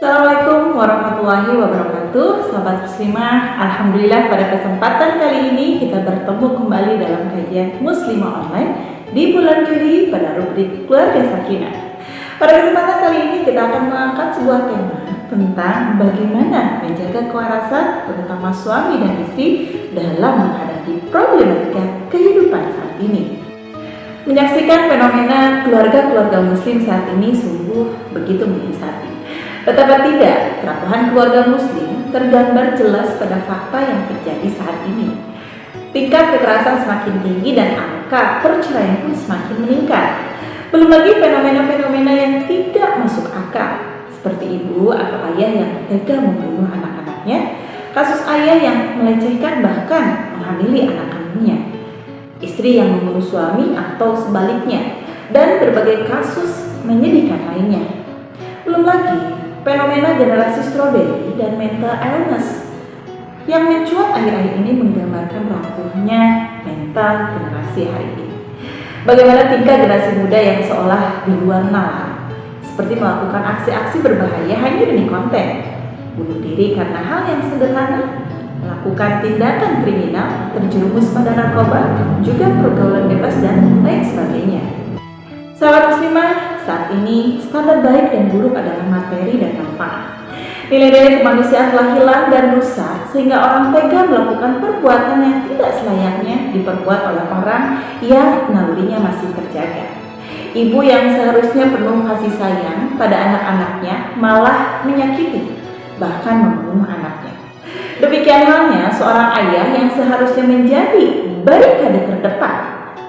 Assalamualaikum warahmatullahi wabarakatuh. Sahabat muslimah, alhamdulillah pada kesempatan kali ini kita bertemu kembali dalam kajian Muslimah Online di bulan Juli pada rubrik Keluarga Sakinah. Pada kesempatan kali ini kita akan mengangkat sebuah tema tentang bagaimana menjaga kewarasan terutama suami dan istri dalam menghadapi problematika kehidupan saat ini. Menyaksikan fenomena keluarga-keluarga muslim saat ini sungguh begitu menyesati. Betapa tidak, kerapatan keluarga muslim tergambar jelas pada fakta yang terjadi saat ini. Tingkat kekerasan semakin tinggi dan angka perceraian pun semakin meningkat. Belum lagi fenomena-fenomena yang tidak masuk akal, seperti ibu atau ayah yang tega membunuh anak-anaknya, kasus ayah yang melecehkan bahkan menghamili anak kandungnya, istri yang membunuh suami atau sebaliknya, dan berbagai kasus menyedihkan lainnya. Belum lagi fenomena generasi strawberry dan mental illness yang mencuat akhir-akhir ini menggambarkan rapuhnya mental generasi hari ini. Bagaimana tingkah generasi muda yang seolah di luar nalar, seperti melakukan aksi-aksi berbahaya hanya demi konten, bunuh diri karena hal yang sederhana, melakukan tindakan kriminal, terjerumus pada narkoba, juga pergaulan bebas dan lain sebagainya. Sahabat muslimah, saat ini standar baik dan buruk adalah materi dan manfaat. Nilai-nilai kemanusiaan telah hilang dan rusak sehingga orang tega melakukan perbuatan yang tidak selayaknya diperbuat oleh orang yang nalurinya masih terjaga. Ibu yang seharusnya penuh kasih sayang pada anak-anaknya malah menyakiti, bahkan membunuh anaknya. Demikian halnya seorang ayah yang seharusnya menjadi barikade terdepan,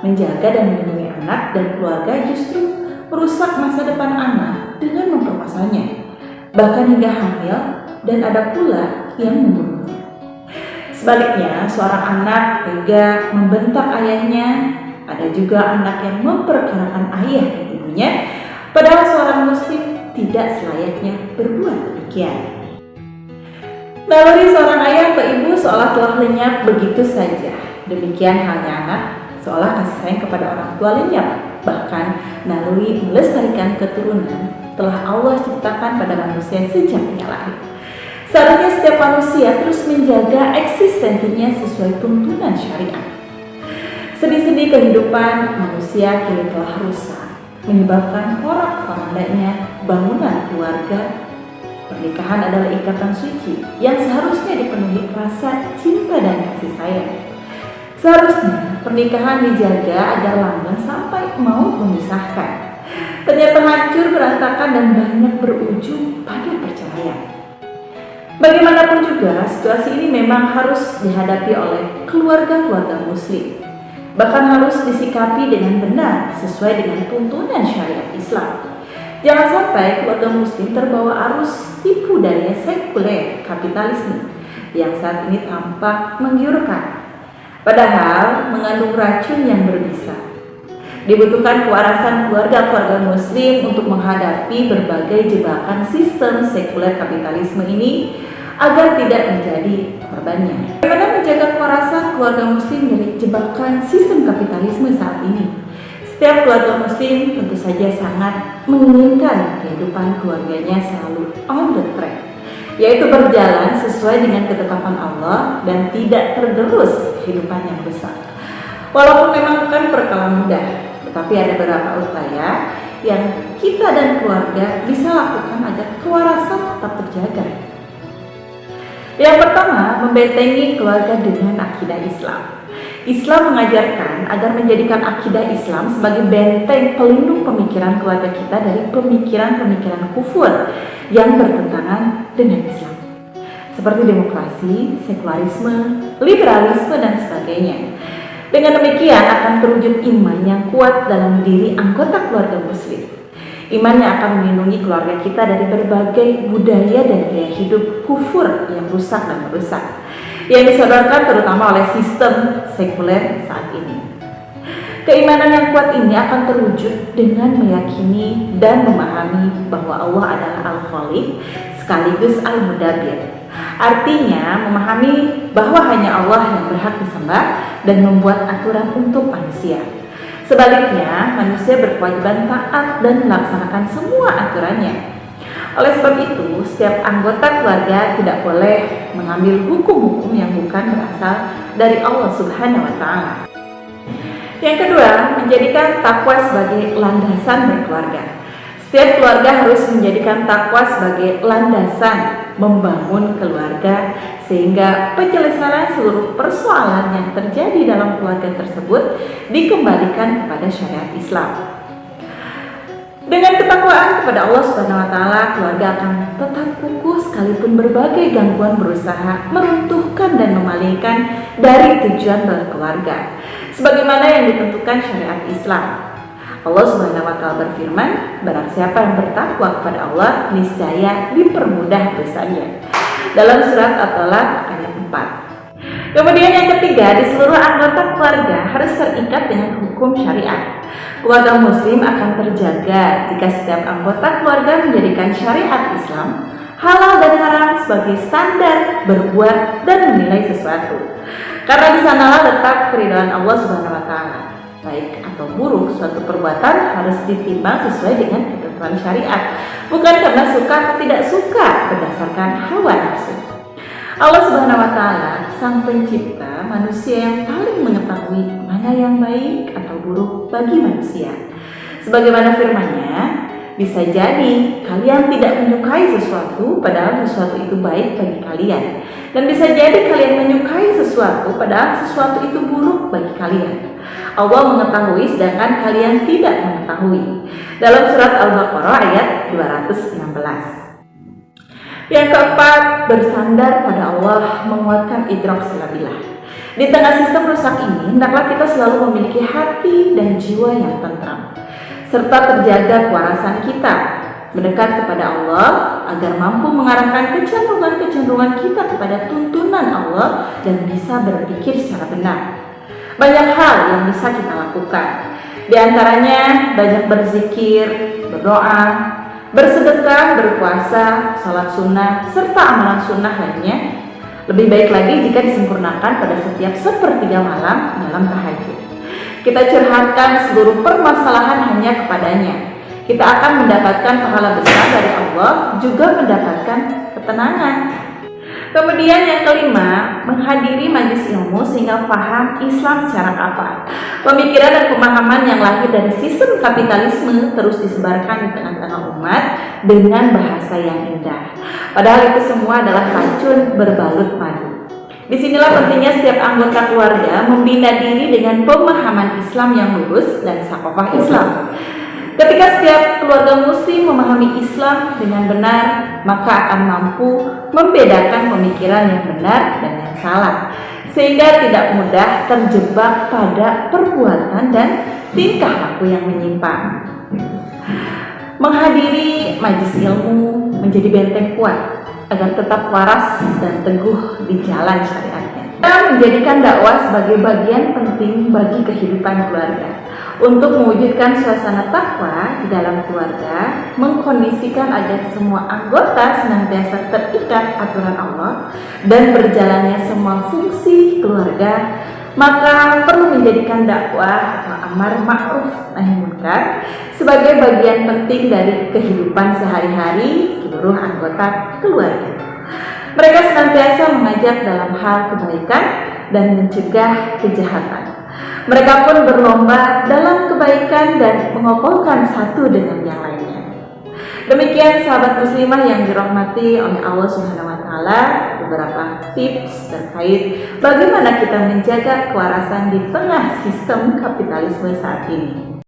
menjaga dan melindungi anak dan keluarga justru merusak masa depan anak dengan memperkosanya, bahkan hingga hamil, dan ada pula yang membunuhnya. Sebaliknya, seorang anak tega membentak ayahnya, ada juga anak yang memperkarakan ayah dan ibunya, padahal seorang muslim tidak selayaknya berbuat demikian. Naluri seorang ayah atau ibu seolah telah lenyap begitu saja. Demikian halnya anak, seolah kasih sayang kepada orang tua lenyap. Bahkan naluri melestarikan keturunan telah Allah ciptakan pada manusia sejak ia lahir. Seharusnya setiap manusia terus menjaga eksistensinya sesuai tuntunan syariat. Sedih-sedih kehidupan manusia kini telah rusak, menyebabkan porak-porandanya bangunan keluarga. Pernikahan adalah ikatan suci yang seharusnya dipenuhi rasa cinta dan kasih sayang. Seharusnya pernikahan dijaga agar langgeng sampai maut memisahkan. Ternyata hancur, berantakan, dan banyak berujung pada perceraian. Bagaimanapun juga, situasi ini memang harus dihadapi oleh keluarga-keluarga muslim. Bahkan harus disikapi dengan benar sesuai dengan tuntunan syariat Islam. Jangan sampai keluarga muslim terbawa arus tipu daya sekuler kapitalisme yang saat ini tampak menggiurkan, padahal mengandung racun yang berbisa. Dibutuhkan kewarasan keluarga-keluarga muslim untuk menghadapi berbagai jebakan sistem sekuler kapitalisme ini agar tidak menjadi korbannya. Bagaimana menjaga kewarasan keluarga muslim dari jebakan sistem kapitalisme saat ini? Setiap keluarga muslim tentu saja sangat menginginkan kehidupan keluarganya selalu on the track, yaitu berjalan sesuai dengan ketetapan Allah dan tidak tergerus kehidupan yang besar. Walaupun memang bukan perkara mudah, tetapi ada beberapa upaya yang kita dan keluarga bisa lakukan agar kewarasan tetap terjaga. Yang pertama, membentengi keluarga dengan akidah Islam. Islam mengajarkan agar menjadikan akidah Islam sebagai benteng pelindung pemikiran keluarga kita dari pemikiran-pemikiran kufur yang bertentangan dengan Islam, seperti demokrasi, sekularisme, liberalisme, dan sebagainya. Dengan demikian akan terwujud iman yang kuat dalam diri anggota keluarga muslim. Iman yang akan melindungi keluarga kita dari berbagai budaya dan gaya hidup kufur yang rusak dan merusak, yang disodorkan terutama oleh sistem sekuler saat ini. Keimanan yang kuat ini akan terwujud dengan meyakini dan memahami bahwa Allah adalah Al-Khaliq sekaligus Al-Mudabbir. Artinya memahami bahwa hanya Allah yang berhak disembah dan membuat aturan untuk manusia. Sebaliknya, manusia berkewajiban taat dan melaksanakan semua aturannya. Oleh sebab itu, setiap anggota keluarga tidak boleh mengambil hukum-hukum yang bukan berasal dari Allah Subhanahu wa Ta'ala. Yang kedua, menjadikan takwa sebagai landasan berkeluarga. Setiap keluarga harus menjadikan takwa sebagai landasan membangun keluarga, sehingga penyelesaian seluruh persoalan yang terjadi dalam keluarga tersebut dikembalikan kepada syariat Islam. Dengan ketakwaan kepada Allah Subhanahu wa Ta'ala, keluarga akan tetap kukuh sekalipun berbagai gangguan berusaha meruntuhkan dan memalingkan dari tujuan berkeluarga, sebagaimana yang ditentukan syariat Islam. Allah Subhanahu wa Ta'ala berfirman, barang siapa yang bertakwa kepada Allah, niscaya dipermudah dosanya. Dalam surat At-Talaq ayat 4. Kemudian yang ketiga, di seluruh anggota keluarga harus terikat dengan hukum syariat. Keluarga muslim akan terjaga jika setiap anggota keluarga menjadikan syariat Islam, halal dan haram sebagai standar berbuat dan menilai sesuatu. Karena di sanalah letak keridhaan Allah Subhanahu wa Ta'ala. Baik atau buruk, suatu perbuatan harus ditimbang sesuai dengan ketentuan syariat, bukan karena suka atau tidak suka berdasarkan hawa nafsu. Allah Subhanahu wa Ta'ala, Sang Pencipta, manusia yang paling mengetahui mana yang baik atau buruk bagi manusia. Sebagaimana firman-Nya, bisa jadi kalian tidak menyukai sesuatu padahal sesuatu itu baik bagi kalian, dan bisa jadi kalian menyukai sesuatu padahal sesuatu itu buruk bagi kalian. Allah mengetahui sedangkan kalian tidak mengetahui. Dalam surat Al-Baqarah ayat 216. Yang keempat, bersandar pada Allah, menguatkan idrak silabilah. Di tengah sistem rusak ini, hendaklah kita selalu memiliki hati dan jiwa yang tentram, serta terjaga kewarasan kita, mendekat kepada Allah agar mampu mengarahkan kecenderungan-kecenderungan kita kepada tuntunan Allah dan bisa berpikir secara benar. Banyak hal yang bisa kita lakukan, di antaranya banyak berzikir, berdoa, bersedekah, berpuasa, salat sunnah, serta amalan sunnah lainnya. Lebih baik lagi jika disempurnakan pada setiap sepertiga malam dalam tahajud. Kita curhatkan seluruh permasalahan hanya kepadanya. Kita akan mendapatkan pahala besar dari Allah, juga mendapatkan ketenangan. Kemudian yang kelima, menghadiri majelis ilmu sehingga paham Islam secara kafah. Pemikiran dan pemahaman yang lahir dari sistem kapitalisme terus disebarkan di tengah-tengah umat dengan bahasa yang indah. Padahal itu semua adalah racun berbalut madu. Disinilah pentingnya setiap anggota keluarga membina diri dengan pemahaman Islam yang lurus dan sakofah Islam. Ketika setiap keluarga muslim memahami Islam dengan benar, maka akan mampu membedakan pemikiran yang benar dan yang salah, sehingga tidak mudah terjebak pada perbuatan dan tingkah laku yang menyimpang. Menghadiri majelis ilmu menjadi benteng kuat agar tetap waras dan teguh di jalan syariatnya. Kita menjadikan dakwah sebagai bagian penting bagi kehidupan keluarga. Untuk mewujudkan suasana takwa di dalam keluarga, mengkondisikan agar semua anggota senantiasa terikat aturan Allah dan berjalannya semua fungsi keluarga, maka perlu menjadikan dakwah atau amar ma'ruf nahi munkar sebagai bagian penting dari kehidupan sehari-hari seluruh anggota keluarga. Mereka senantiasa mengajak dalam hal kebaikan dan mencegah kejahatan. Mereka pun berlomba dalam kebaikan dan mengokohkan satu dengan yang lainnya. Demikian sahabat muslimah yang dirahmati oleh Allah Subhanahu wa Ta'ala, beberapa tips terkait bagaimana kita menjaga kewarasan di tengah sistem kapitalisme saat ini.